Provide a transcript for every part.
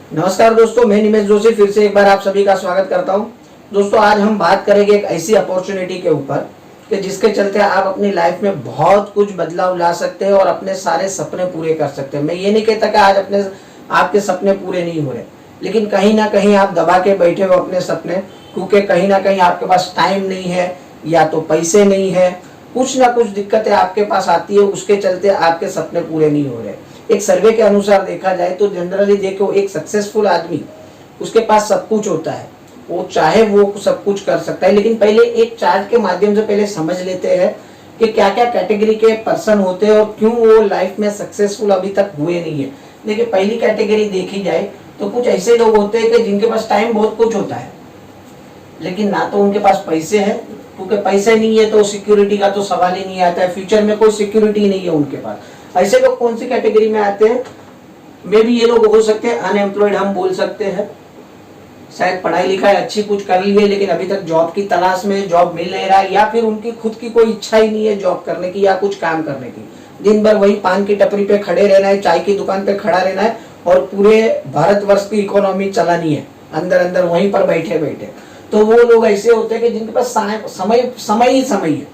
नमस्कार दोस्तों, मैं निमेश जोशी फिर से एक बार आप सभी का स्वागत करता हूं। दोस्तों, आज हम बात करेंगे एक ऐसी अपॉर्चुनिटी के ऊपर कि जिसके चलते आप अपनी लाइफ में बहुत कुछ बदलाव ला सकते हैं और अपने सारे सपने पूरे कर सकते हैं। मैं ये नहीं कहता कि आज आपके सपने पूरे नहीं हो रहे, लेकिन कहीं ना कहीं आप दबा के बैठे हो अपने सपने, क्योंकि कहीं ना कहीं आपके पास टाइम नहीं है या तो पैसे नहीं है, कुछ ना कुछ दिक्कतें आपके पास आती है, उसके चलते आपके सपने पूरे नहीं हो रहे। एक सर्वे के अनुसार देखा जाए तो जनरली देखो, एक सक्सेसफुल आदमी, उसके पास सब कुछ होता है, वो चाहे वो सब कुछ कर सकता है। लेकिन पहले एक चार्ट के माध्यम से पहले समझ लेते हैं कि क्या क्या कैटेगरी के पर्सन होते हैं और क्यों वो लाइफ में सक्सेसफुल अभी तक हुए नहीं है। देखिए, पहली कैटेगरी देखी जाए तो कुछ ऐसे लोग होते हैं कि जिनके पास टाइम बहुत कुछ होता है, लेकिन ना तो उनके पास पैसे है, क्योंकि पैसे नहीं है तो सिक्योरिटी का तो सवाल ही नहीं आता है। फ्यूचर में कोई सिक्योरिटी नहीं है उनके पास। ऐसे लोग कौन सी कैटेगरी में आते हैं? मे भी ये लोग हो सकते हैं अनएम्प्लॉयड, हम बोल सकते हैं। शायद पढ़ाई लिखाई अच्छी कुछ कर ली है, लेकिन अभी तक जॉब की तलाश में, जॉब मिल नहीं रहा है, या फिर उनकी खुद की कोई इच्छा ही नहीं है जॉब करने की या कुछ काम करने की। दिन भर वही पान की टपरी पे खड़े रहना है, चाय की दुकान पे खड़ा रहना है और पूरे भारतवर्ष की इकोनॉमी चलानी है अंदर अंदर वहीं पर बैठे बैठे। तो वो लोग ऐसे होते हैं कि जिनके पास समय ही समय है,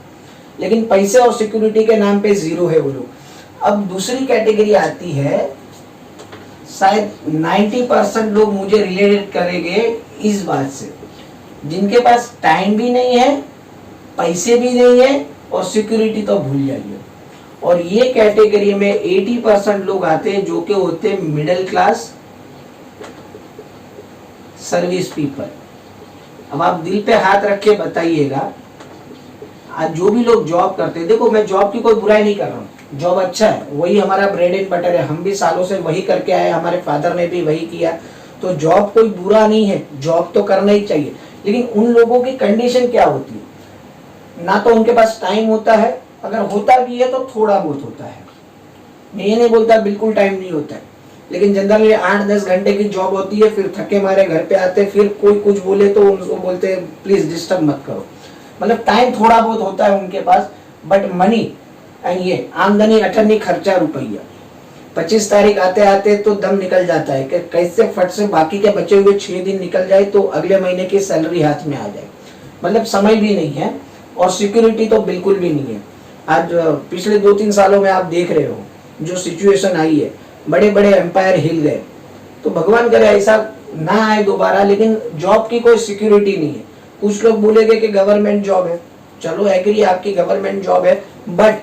लेकिन पैसे और सिक्योरिटी के नाम पे जीरो है वो लोग। अब दूसरी कैटेगरी आती है, शायद 90% लोग मुझे रिलेटेड करेंगे इस बात से, जिनके पास टाइम भी नहीं है, पैसे भी नहीं है और सिक्योरिटी तो भूल जाइए। और ये कैटेगरी में 80% लोग आते हैं जो कि होते हैं मिडिल क्लास सर्विस पीपल। अब आप दिल पे हाथ रख के बताइएगा, आज जो भी लोग जॉब करते हैं, देखो मैं जॉब की कोई बुराई नहीं कर रहा हूँ, जॉब अच्छा है, वही हमारा ब्रेड एंड बटर है, हम भी सालों से वही करके आए, हमारे फादर ने भी वही किया। तो जॉब कोई बुरा नहीं है, जॉब तो करना ही चाहिए। लेकिन उन लोगों की कंडीशन क्या होती है? ना तो उनके पास टाइम होता है, अगर होता भी है तो थोड़ा बहुत होता है। मैं ये नहीं बोलता बिल्कुल टाइम नहीं होता है, लेकिन जनरली 8-10 घंटे की जॉब होती है, फिर थके मारे घर पे आते, फिर कोई कुछ बोले तो उनको बोलते हैं प्लीज डिस्टर्ब मत करो। मतलब टाइम थोड़ा बहुत होता है उनके पास, बट मनी एंड ये आमदनी अठन्नी खर्चा रुपया, 25 तारीख आते आते तो दम निकल जाता है कि कैसे फट से बाकी के बचे हुए 6 दिन निकल जाए तो अगले महीने की सैलरी हाथ में आ जाए। मतलब समय भी नहीं है और सिक्योरिटी तो बिल्कुल भी नहीं है। आज पिछले 2-3 सालों में आप देख रहे हो जो सिचुएशन आई है, बड़े बड़े एम्पायर हिल गए। तो भगवान करे ऐसा ना आए दोबारा, लेकिन जॉब की कोई सिक्योरिटी नहीं है। कुछ लोग बोलेंगे कि गवर्नमेंट जॉब है, चलो एग्री, आपकी गवर्नमेंट जॉब है, बट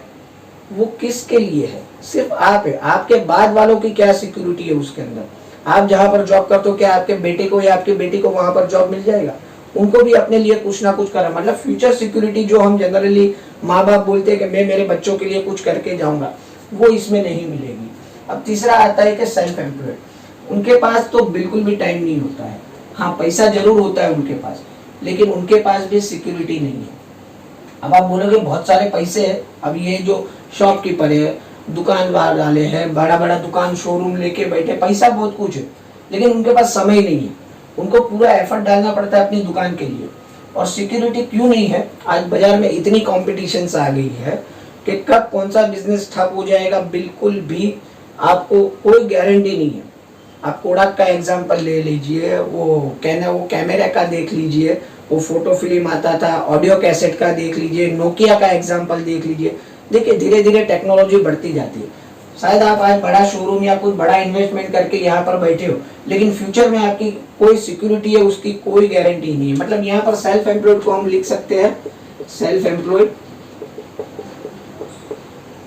वो किसके लिए है? सिर्फ आप है, आपके बाद वालों की क्या सिक्योरिटी है उसके अंदर? आप जहां पर जॉब करते हो, क्या आपके बेटे को या आपकी बेटी को वहां पर जॉब मिल जाएगा? उनको भी अपने लिए कुछ ना कुछ करना, मतलब फ्यूचर सिक्योरिटी जो हम जनरली माँ बाप बोलते हैं कि मैं मेरे बच्चों के लिए कुछ करके जाऊंगा, वो इसमें नहीं मिलेगी। अब तीसरा आता है कि सेल्फ एम्प्लॉयड। उनके पास तो बिल्कुल भी टाइम नहीं होता है, हाँ पैसा जरूर होता है उनके पास, लेकिन उनके पास भी सिक्योरिटी नहीं है। अब आप बोलोगे बहुत सारे पैसे हैं, अब ये जो शॉपकीपर है, दुकानदार वाले हैं, बड़ा बड़ा दुकान शोरूम लेके बैठे, पैसा बहुत कुछ है, लेकिन उनके पास समय नहीं है। उनको पूरा एफर्ट डालना पड़ता है अपनी दुकान के लिए। और सिक्योरिटी क्यों नहीं है? आज बाजार में इतनी कॉम्पिटिशन आ गई है कि कब कौन सा बिजनेस ठप हो जाएगा बिल्कुल भी आपको कोई गारंटी नहीं है। आप कोडाक का एग्जाम्पल ले लीजिए, वो कैमरा का देख लीजिए, वो फोटो फिल्म आता था, ऑडियो कैसेट का देख लीजिए, नोकिया का एग्जाम्पल देख लीजिए। देखिए, धीरे धीरे टेक्नोलॉजी बढ़ती जाती है। शायद आप आज बड़ा शोरूम या कुछ बड़ा इन्वेस्टमेंट करके यहाँ पर बैठे हो, लेकिन फ्यूचर में आपकी कोई सिक्योरिटी है उसकी कोई गारंटी नहीं है। मतलब यहाँ पर सेल्फ एम्प्लॉयड को हम लिख सकते हैं सेल्फ एम्प्लॉयड,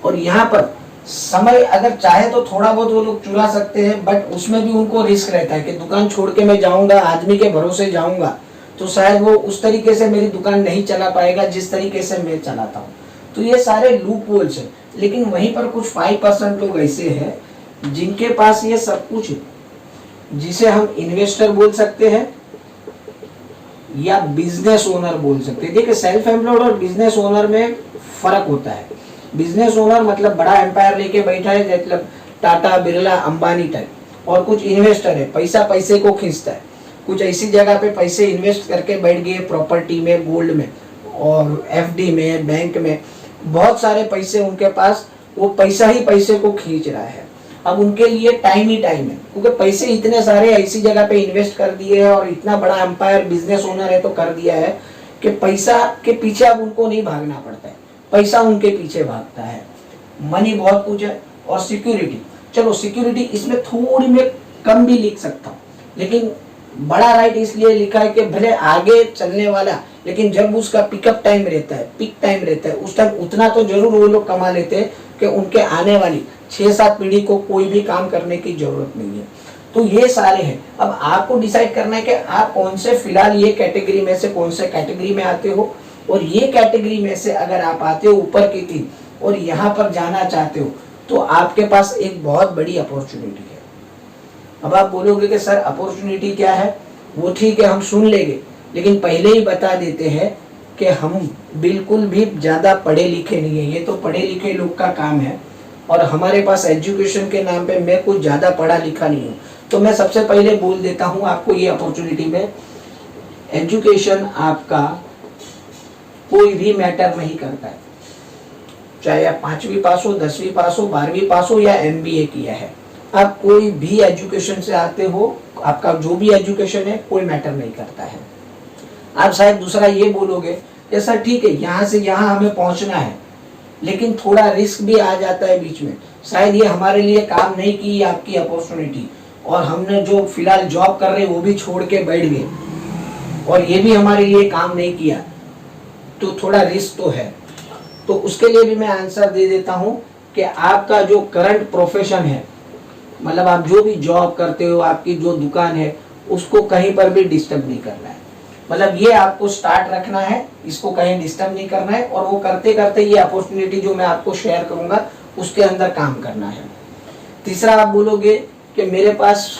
और यहाँ पर समय अगर चाहे तो थोड़ा बहुत वो लोग चुरा सकते हैं, बट उसमें भी उनको रिस्क रहता है कि दुकान छोड़ के मैं जाऊंगा, आदमी के भरोसे जाऊंगा, तो शायद वो उस तरीके से मेरी दुकान नहीं चला पाएगा जिस तरीके से मैं चलाता हूँ। तो ये सारे लूप होल्स है। लेकिन वहीं पर कुछ 5% लोग ऐसे हैं जिनके पास ये सब कुछ है, जिसे हम इन्वेस्टर बोल सकते हैं या बिजनेस ओनर बोल सकते हैं। देखिए, सेल्फ एम्प्लॉयड और बिजनेस ओनर में फर्क होता है। बिजनेस ओनर मतलब बड़ा एम्पायर लेके बैठा है, मतलब टाटा, बिरला, अंबानी टाइप, और कुछ इन्वेस्टर है, पैसा पैसे को खींचता है, कुछ ऐसी जगह पे पैसे इन्वेस्ट करके बैठ गए, प्रॉपर्टी में, गोल्ड में और एफडी में, बैंक में, बहुत सारे पैसे उनके पास, वो पैसा ही पैसे को खींच रहा है। अब उनके लिए टाइम ही टाइम है, क्योंकि पैसे इतने सारे ऐसी जगह पे इन्वेस्ट कर दिए हैं और इतना बड़ा एम्पायर बिजनेस ओनर है तो कर दिया है कि पैसा के पीछे अब उनको नहीं भागना पड़ता है, पैसा उनके पीछे भागता है। मनी बहुत कुछ है। और सिक्योरिटी, चलो सिक्योरिटी इसमें थोड़ी मैं कम भी लिख सकता हूँ, लेकिन बड़ा राइट इसलिए लिखा है कि भले आगे चलने वाला, लेकिन जब उसका पिकअप टाइम रहता है, पीक टाइम रहता है, उस टाइम उतना तो जरूर वो लोग कमा लेते हैं कि उनके आने वाली 6-7 पीढ़ी को कोई भी काम करने की जरूरत नहीं है। तो ये सारे हैं। अब आपको डिसाइड करना है कि आप कौन से, फिलहाल ये कैटेगरी में से कौन से कैटेगरी में आते हो, और ये कैटेगरी में से अगर आप आते हो ऊपर की 3 और यहाँ पर जाना चाहते हो तो आपके पास एक बहुत बड़ी अपॉर्चुनिटी है। अब आप बोलोगे कि सर अपॉर्चुनिटी क्या है, वो ठीक है हम सुन लेंगे, लेकिन पहले ही बता देते हैं कि हम बिल्कुल भी ज़्यादा पढ़े लिखे नहीं है, ये तो पढ़े लिखे लोग का काम है, और हमारे पास एजुकेशन के नाम पे मैं कुछ ज़्यादा पढ़ा लिखा नहीं हूँ। तो मैं सबसे पहले बोल देता हूँ आपको ये अपॉर्चुनिटी में, एजुकेशन आपका कोई भी मैटर नहीं करता है, चाहे आप 5वीं पास हो, 10वीं पास हो, 12वीं पास हो या MBA किया है, आप कोई भी एजुकेशन से आते हो, आपका जो भी एजुकेशन है कोई मैटर नहीं करता है। आप शायद दूसरा ये बोलोगे कि सर ठीक है यहाँ से यहाँ हमें पहुँचना है, लेकिन थोड़ा रिस्क भी आ जाता है बीच में, शायद ये हमारे लिए काम नहीं की आपकी अपॉर्चुनिटी, और हमने जो फिलहाल जॉब कर रहे वो भी छोड़ के बैठ गए और ये भी हमारे लिए काम नहीं किया, तो थोड़ा रिस्क तो है। तो उसके लिए भी मैं आंसर दे देता हूँ कि आपका जो करंट प्रोफेशन है, मतलब आप जो भी जॉब करते हो, आपकी जो दुकान है, उसको कहीं पर भी डिस्टर्ब नहीं करना है। मतलब ये आपको स्टार्ट रखना है, इसको कहीं डिस्टर्ब नहीं करना है, और वो करते करते ये अपॉर्चुनिटी जो मैं आपको शेयर करूंगा उसके अंदर काम करना है। तीसरा, आप बोलोगे कि मेरे पास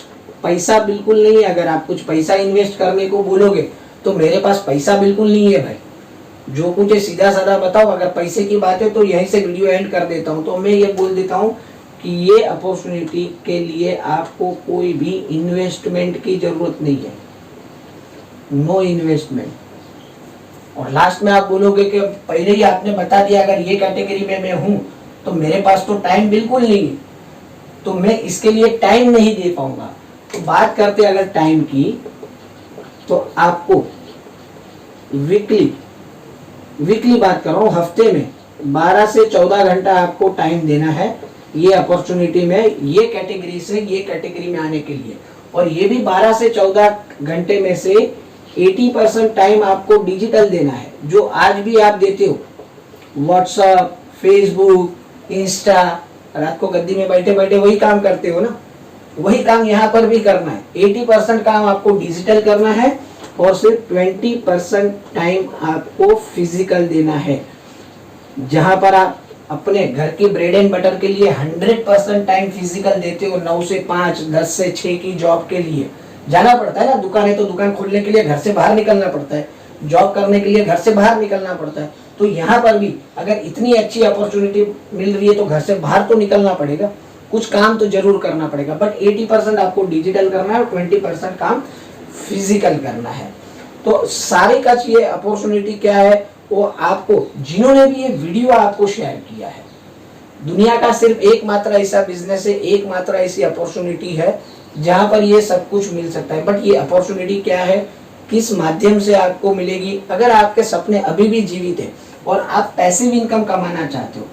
पैसा बिल्कुल नहीं है, अगर आप कुछ पैसा इन्वेस्ट करने को बोलोगे तो मेरे पास पैसा बिल्कुल नहीं है भाई, जो कुछ है सीधा साधा बताओ। अगर पैसे की बात है तो यहीं से वीडियो एंड कर देता हूँ। तो मैं ये बोल देता हूँ कि ये अपॉर्चुनिटी के लिए आपको कोई भी इन्वेस्टमेंट की जरूरत नहीं है, नो इन्वेस्टमेंट। और लास्ट में आप बोलोगे कि पहले ही आपने बता दिया अगर ये कैटेगरी में मैं हूं तो मेरे पास तो टाइम बिल्कुल नहीं है, तो मैं इसके लिए टाइम नहीं दे पाऊंगा। तो बात करते अगर टाइम की, तो आपको वीकली बात कर रहा हूँ, हफ्ते में 12 से 14 घंटा आपको टाइम देना है ये अपॉर्चुनिटी में, ये कैटेगरी से ये कैटेगरी में आने के लिए। और ये भी 12 से 14 घंटे में से 80% टाइम आपको डिजिटल देना है, जो आज भी आप देते हो व्हाट्सएप, फेसबुक, इंस्टा, रात को गद्दी में बैठे बैठे वही काम करते हो ना, वही काम यहाँ पर भी करना है। 80% काम आपको डिजिटल करना है और सिर्फ 20% टाइम आपको फिजिकल देना है, जहां पर आप अपने घर की ब्रेड एंड बटर के लिए 100% टाइम फिजिकल देते हो। 9 से 5, 10 से 6 की जॉब के लिए जाना पड़ता है ना, दुकान है तो दुकान खोलने के लिए घर से बाहर निकलना पड़ता है, जॉब करने के लिए घर से बाहर निकलना पड़ता है। तो यहाँ पर भी अगर इतनी अच्छी अपॉर्चुनिटी मिल रही है तो घर से बाहर तो निकलना पड़ेगा, कुछ काम तो जरूर करना पड़ेगा। बट 80% आपको डिजिटल करना है और 20% काम फिजिकल करना है। तो सारे का ये अपॉर्चुनिटी क्या है, वो आपको, जिन्होंने भी ये वीडियो आपको शेयर किया है, दुनिया का सिर्फ एकमात्र ऐसा बिजनेस है, एकमात्र ऐसी अपॉर्चुनिटी है जहां पर ये सब कुछ मिल सकता है। बट ये अपॉर्चुनिटी क्या है, किस माध्यम से आपको मिलेगी, अगर आपके सपने अभी भी जीवित है और आप पैसिव इनकम कमाना चाहते हो।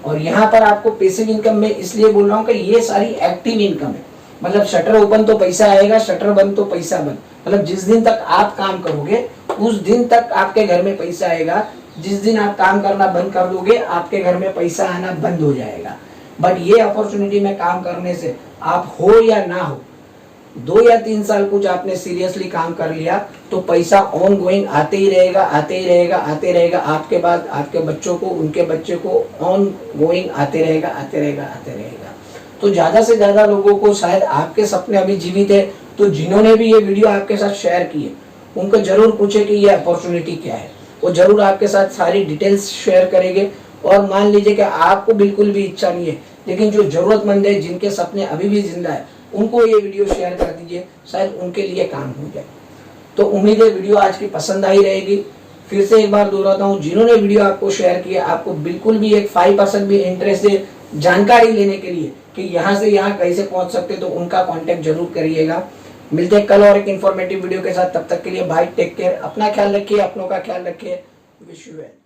और यहाँ पर आपको पैसिव इनकम में इसलिए बोल रहा हूँ कि ये सारी एक्टिव इनकम है, मतलब शटर ओपन तो पैसा आएगा, शटर बंद तो पैसा बंद। मतलब जिस दिन तक आप काम करोगे उस दिन तक आपके घर में पैसा आएगा, जिस दिन आप काम करना बंद कर दोगे आपके घर में पैसा आना बंद हो जाएगा। बट ये अपॉर्चुनिटी में काम करने से आप हो या ना हो, 2 या 3 साल कुछ आपने सीरियसली काम कर लिया तो पैसा ऑन गोइंग आते ही रहेगा, आते ही रहेगा, आते रहेगा। आपके बाद आपके बच्चों को, उनके बच्चे को ऑन गोइंग आते रहेगा, आते रहेगा, आते रहेगा। तो ज्यादा से ज्यादा लोगों को, शायद आपके सपने अभी जीवित है तो जिन्होंने भी ये वीडियो आपके साथ शेयर की है उनको जरूर पूछे कि ये अपॉर्चुनिटी क्या है, वो जरूर आपके साथ सारी डिटेल्स शेयर करेंगे। और मान लीजिए कि आपको बिल्कुल भी इच्छा नहीं है, लेकिन जो जरूरतमंद है, जिनके सपने अभी भी जिंदा है, उनको ये वीडियो शेयर कर दीजिए, शायद उनके लिए काम हो जाए। तो उम्मीद है वीडियो आज की पसंद आई रहेगी। फिर से एक बार दोहराता हूँ, जिन्होंने वीडियो आपको शेयर किया, आपको बिल्कुल भी एक 5% भी इंटरेस्ट है जानकारी लेने के लिए कि यहाँ से यहाँ कैसे पहुंच सकते, तो उनका कांटेक्ट जरूर करिएगा। मिलते हैं कल और एक इन्फॉर्मेटिव वीडियो के साथ, तब तक के लिए बाय, टेक केयर, अपना ख्याल रखिए, अपनों का ख्याल रखिए, विश यू वेल।